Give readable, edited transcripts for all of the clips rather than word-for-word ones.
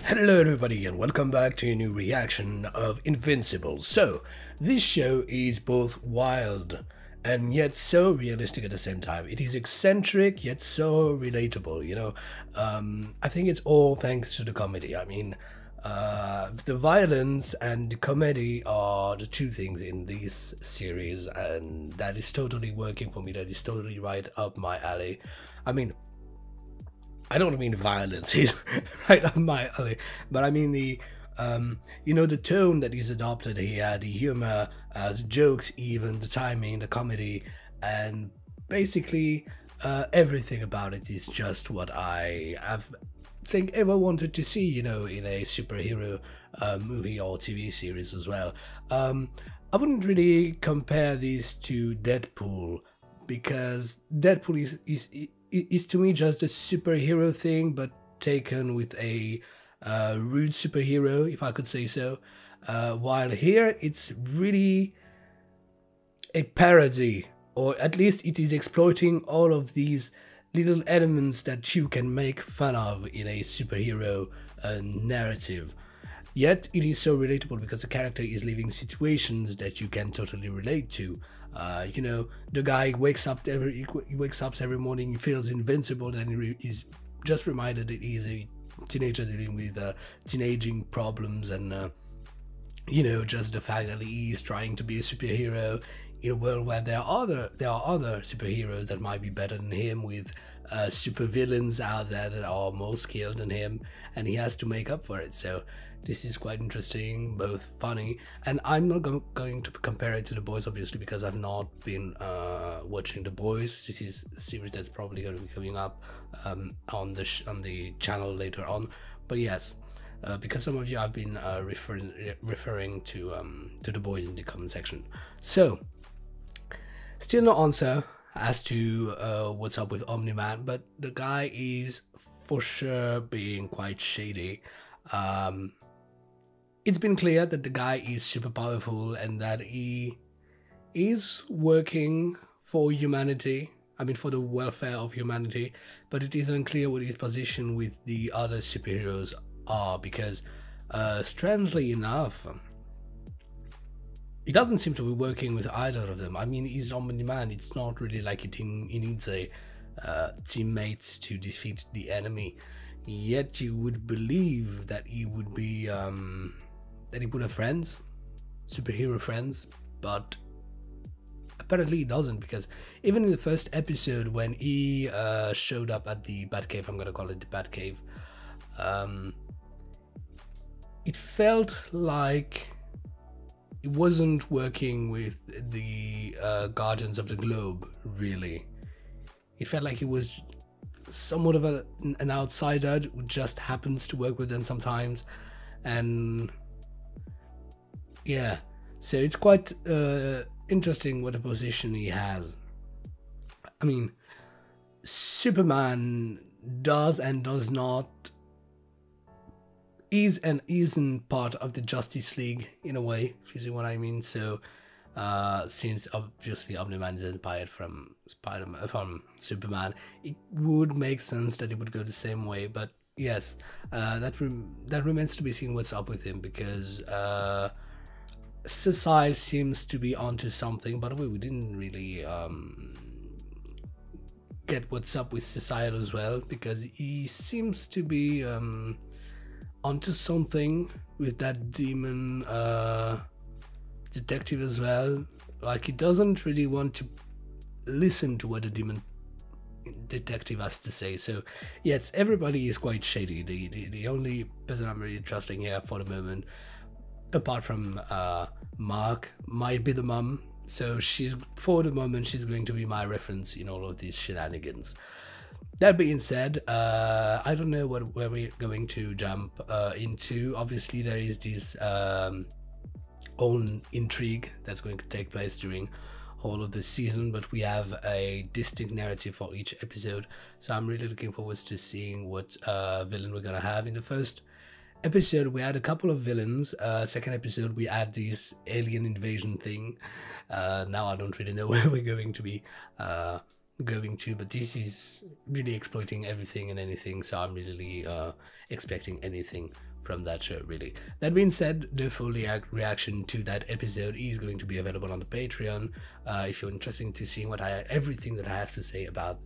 Hello everybody and welcome back to a new reaction of Invincible. So, this show is both wild and yet so realistic at the same time. It is eccentric yet so relatable, I think it's all thanks to the comedy. The violence and the comedy are the two things in this series, and that is totally working for me. That is totally right up my alley. I don't mean violence is right up my alley, but I mean the tone that is adopted here, the humor, the jokes, even the timing, the comedy, and basically everything about it is just what I have think ever wanted to see, in a superhero movie or TV series as well. I wouldn't really compare these to Deadpool, because Deadpool is to me just a superhero thing, but taken with a rude superhero, if I could say so. While here, it's really a parody, or at least it is exploiting all of these little elements that you can make fun of in a superhero narrative. Yet it is so relatable because the character is living situations that you can totally relate to. The guy wakes up every morning, he feels invincible, and he's just reminded that he's a teenager dealing with teenaging problems, and just the fact that he is trying to be a superhero in a world where there are other superheroes that might be better than him, with super villains out there that are more skilled than him, and he has to make up for it. So this is quite interesting, both funny, and I'm not going to compare it to The Boys, obviously, because I've not been watching The Boys. This is a series that's probably going to be coming up on the channel later on. But yes, because some of you have been referring to The Boys in the comment section. So, still no answer as to what's up with Omni-Man, but the guy is for sure being quite shady. It's been clear that the guy is super powerful and that he is working for humanity, for the welfare of humanity, but it is unclear what his position with the other superheroes are, because strangely enough, he doesn't seem to be working with either of them. He's Omni-Man. It's not really like he needs a teammates to defeat the enemy. Yet you would believe that he would be that he would have friends, superhero friends, but apparently he doesn't, because even in the first episode, when he showed up at the Batcave, I'm gonna call it the Batcave, it felt like it wasn't working with the Guardians of the Globe, really. It felt like he was somewhat of an outsider who just happens to work with them sometimes, and yeah, so it's quite interesting what a position he has. Superman does and does not, is and isn't part of the Justice League in a way, if you see what I mean. So since obviously Omni-Man is inspired from Superman, it would make sense that it would go the same way. But yes, that remains to be seen what's up with him, because Society seems to be onto something. By the way, we didn't really get what's up with Society as well, because he seems to be onto something with that demon detective as well. Like, he doesn't really want to listen to what the demon detective has to say. So yes, everybody is quite shady. The only person I'm really trusting here for the moment, apart from Mark, might be the mum. So for the moment, she's going to be my reference in all of these shenanigans. That being said, I don't know where we're going to jump into. Obviously, there is this own intrigue that's going to take place during all of the season, but we have a distinct narrative for each episode. So I'm really looking forward to seeing what villain we're gonna have. In the first episode, we had a couple of villains. Second episode, we had this alien invasion thing. Now I don't really know where we're going to be but this is really exploiting everything and anything, so I'm really expecting anything from that show, really. That being said, the full reaction to that episode is going to be available on the Patreon. If you're interested to seeing everything that I have to say about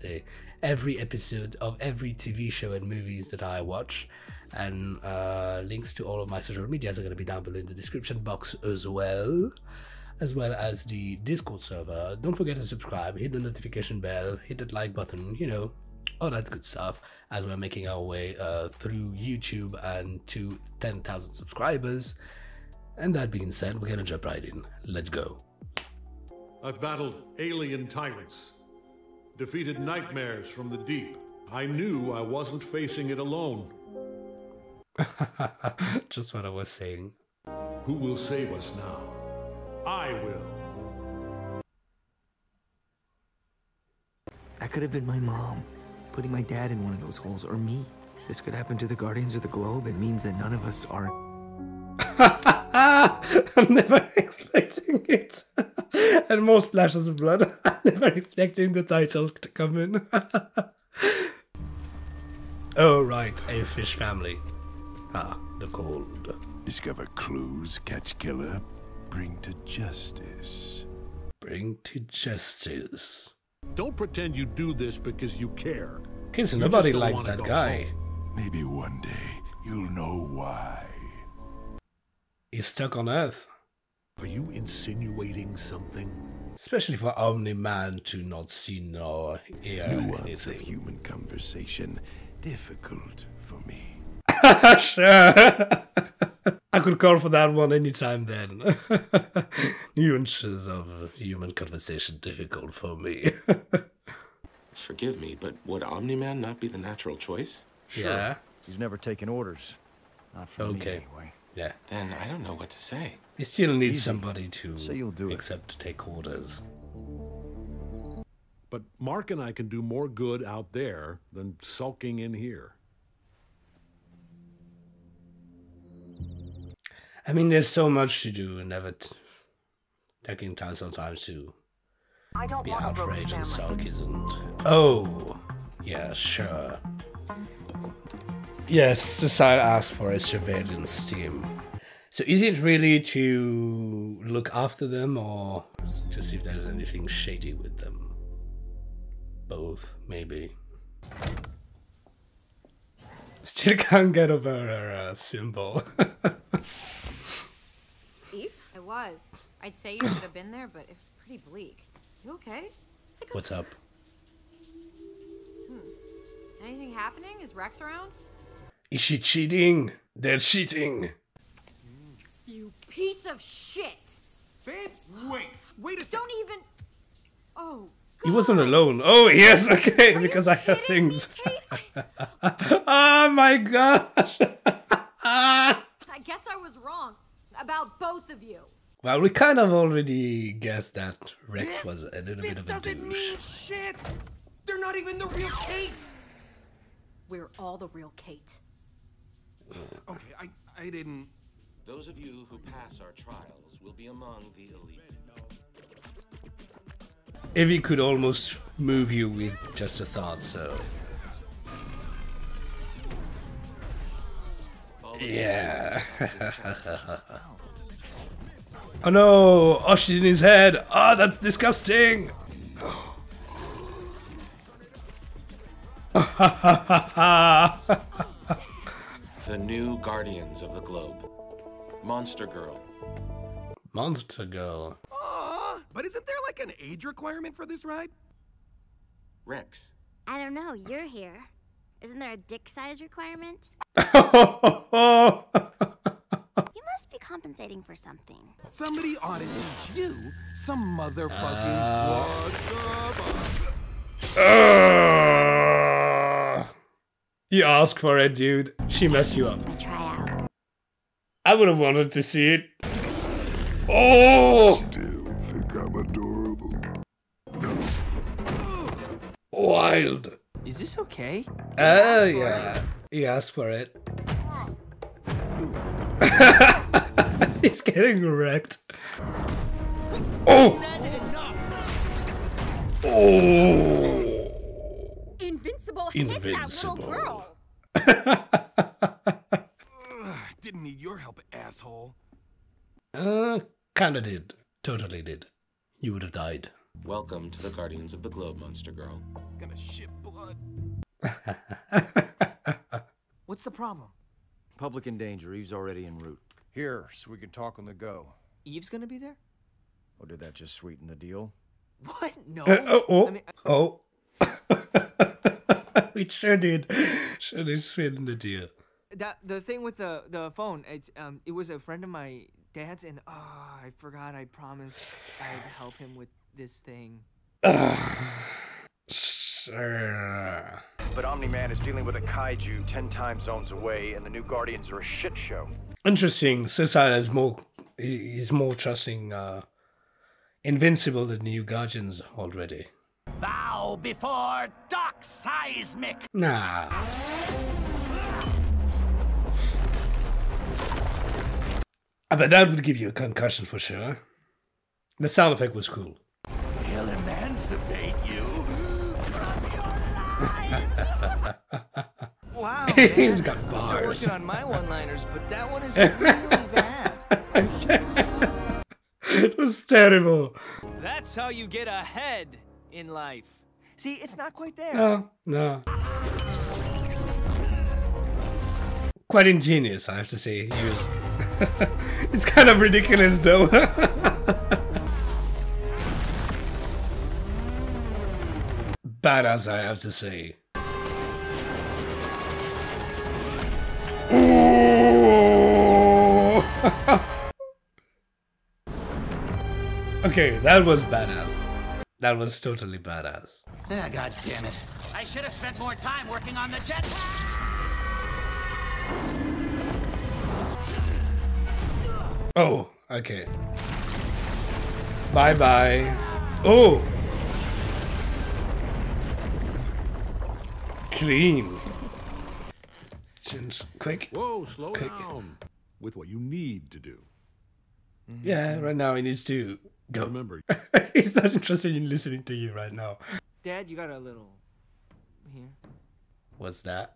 every episode of every TV show and movies that I watch. And links to all of my social medias are going to be down below in the description box as well as the Discord server. Don't forget to subscribe, hit the notification bell, hit that like button, you know, all that good stuff, as we're making our way through YouTube and to 10,000 subscribers. And that being said, we're gonna jump right in. Let's go. I've battled alien tyrants, defeated nightmares from the deep. I knew I wasn't facing it alone. Just what I was saying. Who will save us now? I will. That could have been my mom, putting my dad in one of those holes, or me. This could happen to the Guardians of the Globe. It means that none of us are... I'm never expecting it. And more splashes of blood. I'm never expecting the title to come in. Oh, right, a fish family. Ah, the cold. Discover clues, catch killer, bring to justice. Bring to justice. Don't pretend you do this because you care. Okay, so nobody likes that guy. Home. Maybe one day you'll know why. He's stuck on Earth. Are you insinuating something? Especially for Omni-Man to not see nor hear Nuance of anything. human conversation, difficult for me. Sure. I could call for that one anytime then. Nuances of human conversation difficult for me. Forgive me, but would Omni-Man not be the natural choice? Sure. Yeah. He's never taken orders. Not from me, anyway. Yeah. Then I don't know what to say. You still need somebody to Say you'll do accept to take orders. But Mark and I can do more good out there than sulking in here. I mean, there's so much to do and never taking time sometimes to be outraged and sulk isn't. Oh, yeah, sure. Yes, society asked for a surveillance team. So is it really to look after them or to see if there's anything shady with them? Both, maybe. Still can't get over her symbol. Eve? I was. I'd say you should have been there, but it was pretty bleak. You okay? What's up? Anything happening? Is Rex around? Is she cheating? They're cheating. You piece of shit! Babe, wait a second. Don't even... Oh, God. He wasn't alone. Oh, yes, okay, because I have things. Oh my gosh. I guess I was wrong about both of you. Well, we kind of already guessed that Rex was a little bit of a douche. mean shit! They're not even the real Kate! We're all the real Kate. Okay, I didn't... Those of you who pass our trials will be among the elite. Evie could almost move you with just a thought, so... Yeah. Oh no! Oh, she's in his head! Oh, that's disgusting! The new Guardians of the Globe. Monster Girl. Monster Girl. Aww, but isn't there like an age requirement for this ride? Rex. I don't know, you're here. Isn't there a dick size requirement? Oh, You must be compensating for something. Somebody ought to teach you some motherfucking you asked for it, dude. She messed you up. Gonna try out. I would have wanted to see it. Oh! Still think I'm adorable. Wild. Is this okay? Oh, yeah. He asked for it. He's getting wrecked. Oh! Oh! Invincible, Invincible. hit that little girl. need your help, asshole. Kinda did. Totally did. You would have died. Welcome to the Guardians of the Globe, Monster Girl. Gonna shit blood. What's the problem? Public in danger. Eve's already en route. Here, so we can talk on the go. Eve's gonna be there? Or did that just sweeten the deal? What? No. It sure did. Sure did sweeten the deal. The thing with the phone, it was a friend of my dad's, and I forgot I promised I'd help him with this thing. Sure. But Omni-Man is dealing with a kaiju 10 time zones away, and the new Guardians are a shit show. Interesting. Suicide is more. He's more trusting Invincible than new Guardians already. Bow before Doc Seismic. Nah. I bet that would give you a concussion for sure. The sound effect was cool. He'll emancipate you from your life. Wow, He's got I'm bars. still working on my one-liners, but that one is really bad. It was terrible. That's how you get ahead in life. See, it's not quite there. No. Quite ingenious, I have to say. He was it's kind of ridiculous though. Badass, I have to say. Okay, that was badass. That was totally badass. Ah, God damn it. I should have spent more time working on the jetpack. Oh, okay. Bye-bye. Oh! Clean. Quick. Whoa, slow down. With what you need to do. Yeah, right now he needs to go. Remember. He's not interested in listening to you right now. Dad, you got a little here. What's that?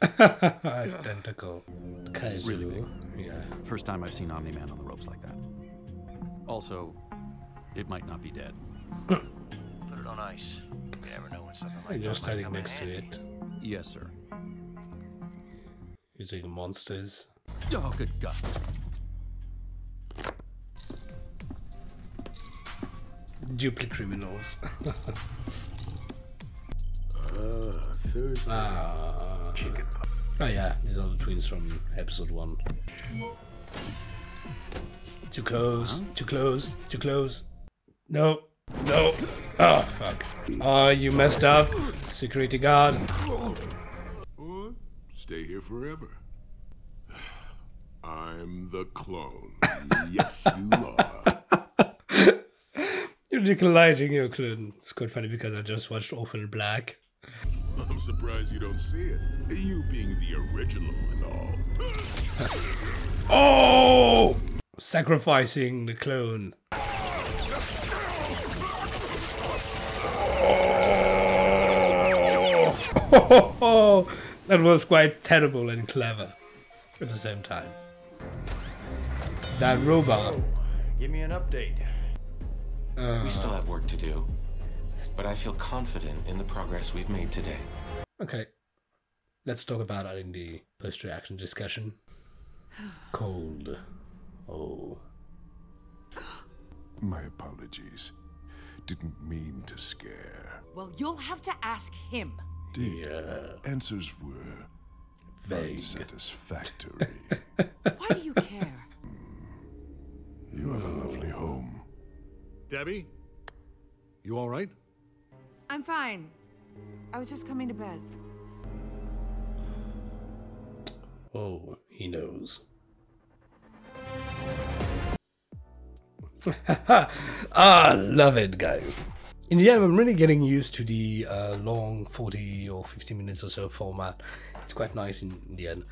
Tentacle. Kaiju. Really? Yeah. First time I've seen Omni-Man on the ropes like that. Also, it might not be dead. Put it on ice. You never know when something like You're that standing might come in next to handy. it. Yes, sir. Using monsters. Oh, good God. Duplicate criminals. Thursday. Oh yeah, these are the twins from episode 1. Too close, too close, too close. No, no. Oh, fuck. Oh, you messed up. Security guard. Or stay here forever. I'm the clone. Yes, you are. You're ridiculizing your clone. It's quite funny because I just watched Orphan Black. I'm surprised you don't see it. You being the original and all. Oh! Sacrificing the clone. Oh! That was quite terrible and clever at the same time. That robot. Give me an update. We still have work to do, but I feel confident in the progress we've made today. Okay. Let's talk about it in the post-reaction discussion. Cold. Oh. My apologies. Didn't mean to scare. Well, you'll have to ask him. Did answers were vague, unsatisfactory. Why do you care? You have a lovely home. Debbie? You all right? I'm fine. I was just coming to bed. Oh, he knows. Love it, guys. In the end, I'm really getting used to the long 40 or 50 minutes or so format. It's quite nice in the end.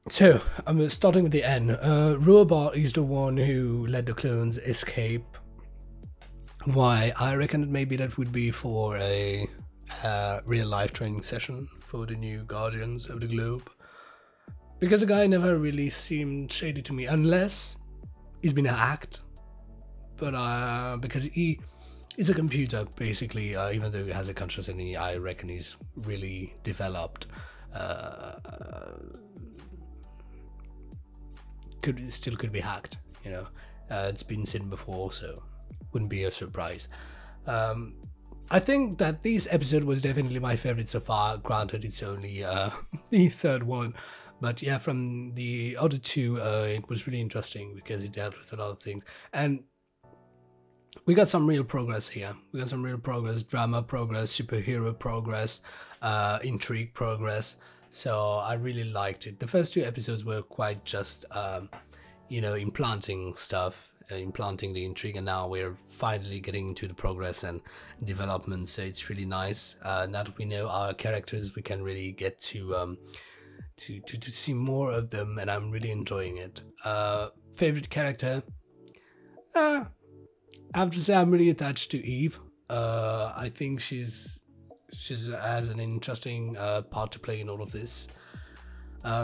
So, I'm starting with the end. Robot is the one who let the clones escape. Why? I reckon maybe that would be for a real life training session for the new Guardians of the Globe, because the guy never really seemed shady to me, unless he's been hacked. But because he is a computer basically, even though he has a conscious, and I reckon he's really developed. Could be hacked, you know. It's been seen before, so wouldn't be a surprise. I think that this episode was definitely my favorite so far. Granted, it's only the third one, but yeah, from the other two, it was really interesting because it dealt with a lot of things, and we got some real progress here. We got some real progress, drama progress, superhero progress, intrigue progress. So I really liked it. The first two episodes were quite just, you know, implanting stuff, implanting the intrigue, and now we're finally getting into the progress and development. So it's really nice. Now that we know our characters, we can really get to see more of them, and I'm really enjoying it. Favorite character? I have to say I'm really attached to Eve. I think she's has an interesting part to play in all of this. I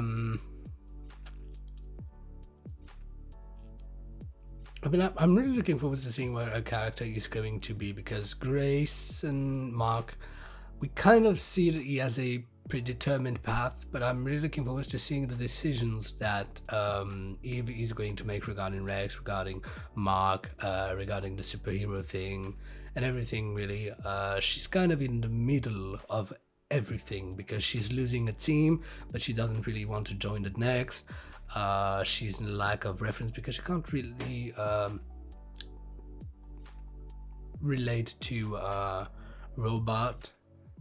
mean, I'm really looking forward to seeing where a character is going to be, because Grace and Mark, we kind of see that he has a predetermined path, but I'm really looking forward to seeing the decisions that Eve is going to make regarding Rex, regarding Mark, regarding the superhero thing and everything. Really, she's kind of in the middle of everything, because she's losing a team, but she doesn't really want to join the next. She's in lack of reference because she can't really relate to Robot.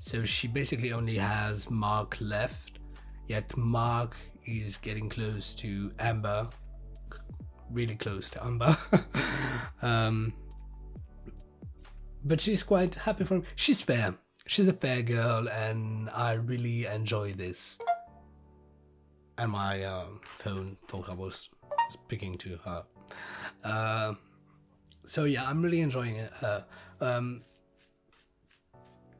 So she basically only has Mark left, yet Mark is getting close to Amber, really close to Amber. But she's quite happy for him. She's fair. She's a fair girl, and I really enjoy this. And my phone thought I was speaking to her. So yeah, I'm really enjoying it.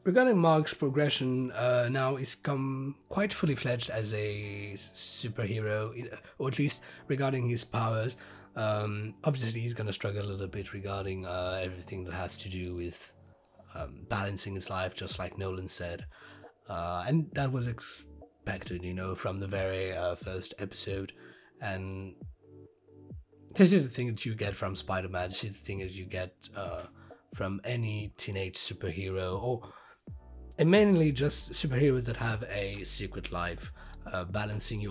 Regarding Mark's progression, now he's come quite fully fledged as a superhero, or at least regarding his powers. Obviously, he's gonna struggle a little bit regarding everything that has to do with balancing his life, just like Nolan said, and that was expected, you know, from the very first episode. And this is the thing that you get from Spider-Man. This is the thing that you get from any teenage superhero, or and mainly just superheroes that have a secret life. Balancing,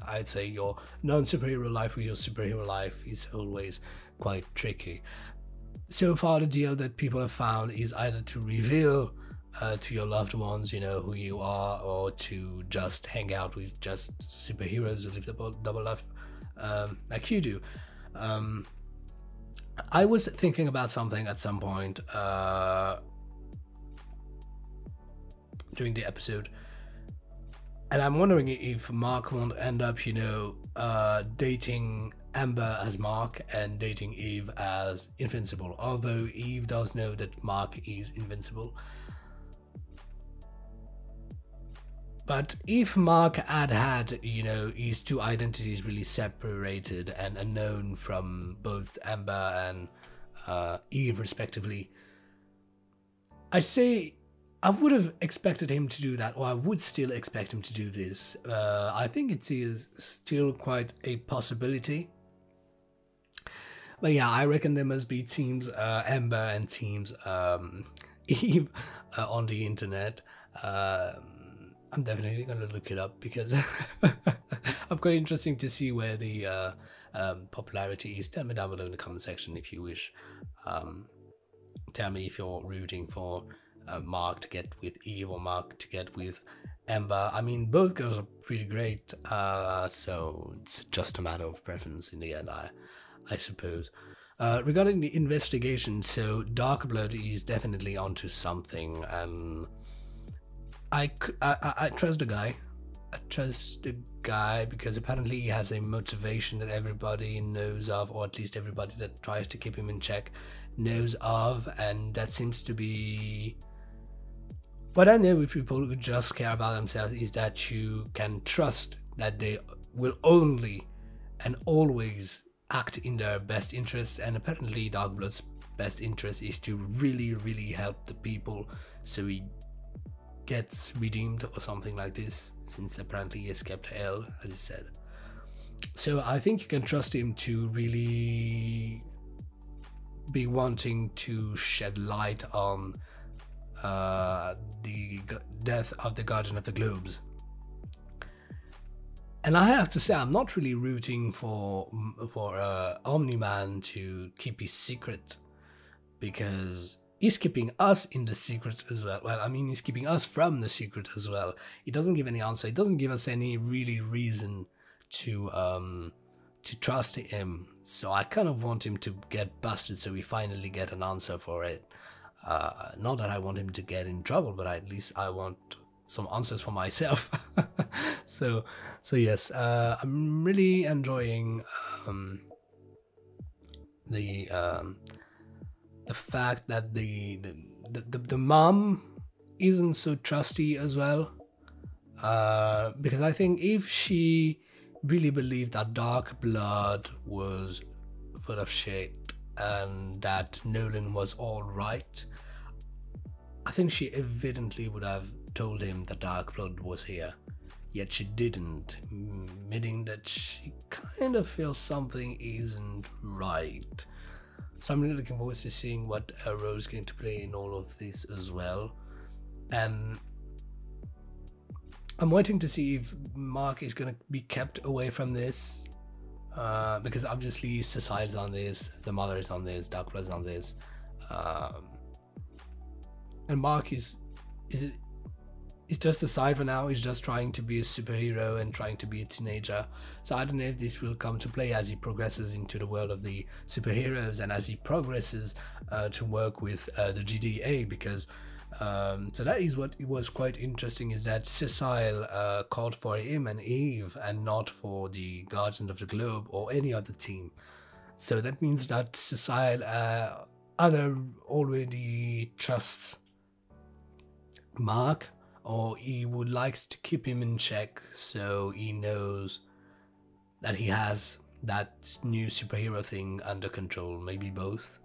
I'd say, your non-superhero life with your superhero life is always quite tricky. So far, the deal that people have found is either to reveal to your loved ones, you know, who you are, or to just hang out with just superheroes who live the double life like you do. I was thinking about something at some point during the episode, and I'm wondering if Mark won't end up, you know, dating Amber as Mark and dating Eve as Invincible, although Eve does know that Mark is invincible. But if Mark had, you know, his two identities really separated and unknown from both Amber and Eve respectively, I would have expected him to do that, or I would still expect him to do this. I think it is still quite a possibility. But yeah, I reckon there must be teams Amber and teams Eve on the internet. I'm definitely going to look it up, because I'm quite interested to see where the popularity is. Tell me down below in the comment section if you wish. Tell me if you're rooting for Mark to get with Eve or Mark to get with Amber. I mean, both girls are pretty great, so it's just a matter of preference in the end, I suppose. Regarding the investigation, so Darkblood is definitely onto something, and I trust the guy. trust the guy because apparently he has a motivation that everybody knows of, or at least everybody that tries to keep him in check knows of, and that seems to be what I know with people who just care about themselves, is that you can trust that they will only and always act in their best interest, and apparently Darkblood's best interest is to really help the people, so he gets redeemed or something like this, since apparently he escaped hell, as he said. So I think you can trust him to really be wanting to shed light on the death of the Guardian of the Globes. And I have to say, I'm not really rooting for Omni-Man to keep his secret, because he's keeping us in the secret as well. Well, I mean, he's keeping us from the secret as well. He doesn't give any answer. He doesn't give us any really reason to trust him. So I kind of want him to get busted, so we finally get an answer for it. Not that I want him to get in trouble, but at least I want some answers for myself. so yes, I'm really enjoying the fact that the mom isn't so trusty as well, because I think if she really believed that Darkblood was full of shit and that Nolan was all right, I think she evidently would have told him that Darkblood was here. Yet she didn't, meaning that she kind of feels something isn't right. So I'm really looking forward to seeing what role is going to play in all of this as well. And I'm waiting to see if Mark is going to be kept away from this, because obviously Cecile's on this, the mother is on this, Darkblood's on this, and Mark is just a side for now. He's just trying to be a superhero and trying to be a teenager. So I don't know if this will come to play as he progresses into the world of the superheroes and as he progresses to work with the GDA, because so that is what was quite interesting, is that Cecile called for him and Eve and not for the Guardians of the Globe or any other team. So that means that Cecile either already trusts Mark, or he would like to keep him in check so he knows that he has that new superhero thing under control, maybe both.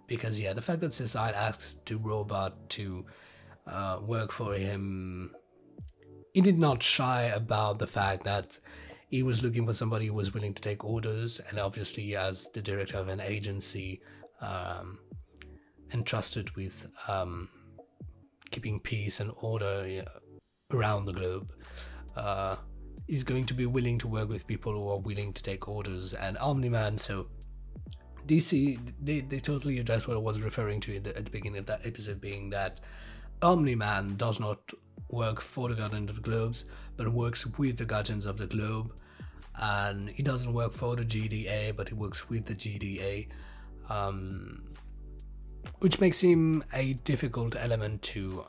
Because yeah, the fact that Cecile asked the robot to work for him, he did not shy about the fact that he was looking for somebody who was willing to take orders, and obviously as the director of an agency entrusted with keeping peace and order around the globe, is going to be willing to work with people who are willing to take orders. And Omni-Man, so DC, they totally addressed what I was referring to at the beginning of that episode, being that Omni-Man does not work for the Guardians of the Globes, but works with the Guardians of the Globe. And he doesn't work for the GDA, but he works with the GDA, which makes him a difficult element to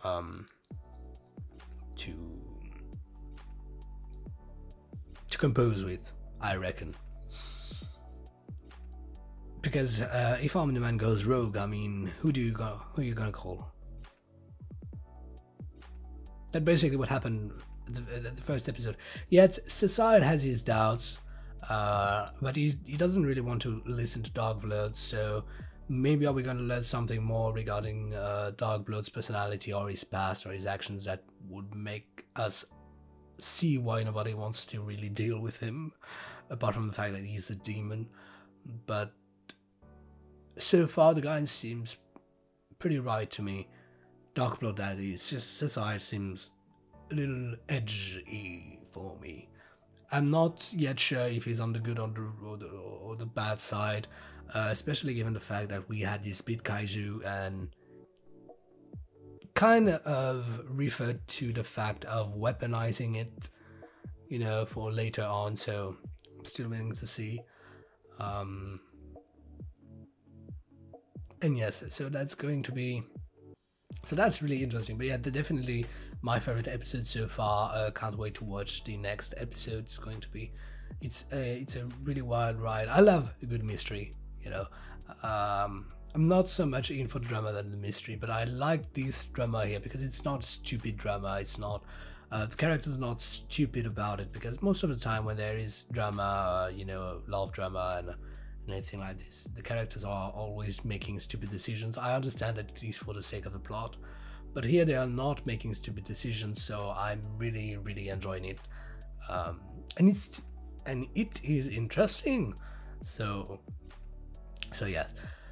compose with, I reckon. Because if Omni-Man goes rogue, I mean, who are you gonna call? That's basically what happened the first episode. Yet Cecile has his doubts, but he doesn't really want to listen to Darkblood, so maybe are we going to learn something more regarding Darkblood's personality or his past or his actions that would make us see why nobody wants to really deal with him, apart from the fact that he's a demon. But so far the guy seems pretty right to me. Darkblood, that is. Just Cecile seems a little edgy for me. I'm not yet sure if he's on the good or the bad side, especially given the fact that we had this big kaiju and kind of referred to the fact of weaponizing it, you know, for later on. So I'm still waiting to see. And yes, so that's going to be So that's really interesting. But yeah, they're definitely my favorite episode so far. Can't wait to watch the next episode. It's going to be, it's a really wild ride. I love a good mystery, you know. I'm not so much in for the drama than the mystery, but I like this drama here because it's not stupid drama. It's not, the character's not stupid about it, because most of the time when there is drama, you know, love drama and anything like this, the characters are always making stupid decisions. I understand that it is for the sake of the plot, but here they are not making stupid decisions, so I'm really enjoying it. And it is interesting. So yeah.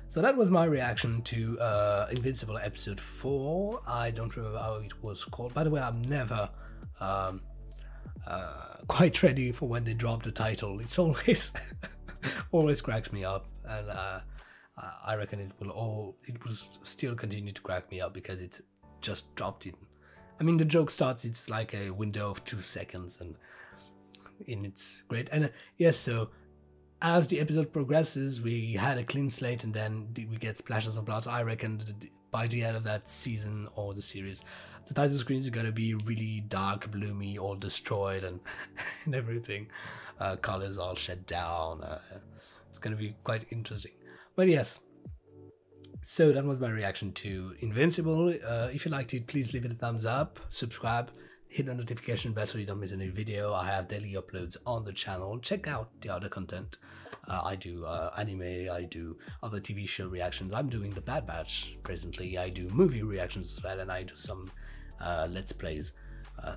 So that was my reaction to Invincible episode 4. I don't remember how it was called. By the way, I'm never quite ready for when they drop the title. It's always always cracks me up, and I reckon it will still continue to crack me up because it's just dropped in. I mean, the joke starts, it's like a window of 2 seconds, and it's great. And yes, so as the episode progresses, we had a clean slate, and then we get splashes of blood. I reckon by the end of that season or the series, the title screen is going to be really dark, gloomy, all destroyed and everything. Colors all shut down. It's going to be quite interesting. But yes, so that was my reaction to Invincible. If you liked it, please leave it a thumbs up, subscribe, hit the notification bell so you don't miss any video. I have daily uploads on the channel. Check out the other content. I do anime, I do other TV show reactions. I'm doing the Bad Batch presently. I do movie reactions as well, and I do some Let's Plays.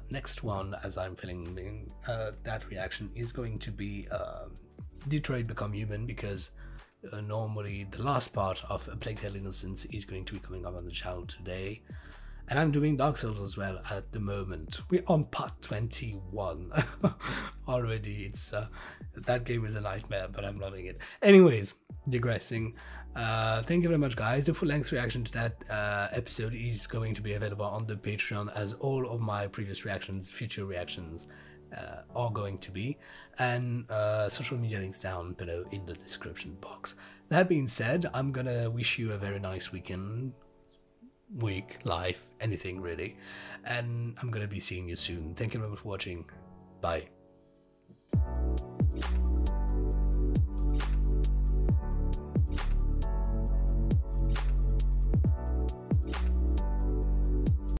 Next one, as I'm filming that reaction, is going to be Detroit Become Human, because normally the last part of A Plague Tale Innocence is going to be coming up on the channel today. And I'm doing Dark Souls as well at the moment. We're on part 21 already. It's that game is a nightmare, but I'm loving it. Anyways, digressing. Thank you very much, guys. The full-length reaction to that episode is going to be available on the Patreon, as all of my previous reactions, future reactions, are going to be, and social media links down below in the description box. That being said, I'm gonna wish you a very nice weekend, week, life, anything really, and I'm gonna be seeing you soon. Thank you very much for watching. Bye.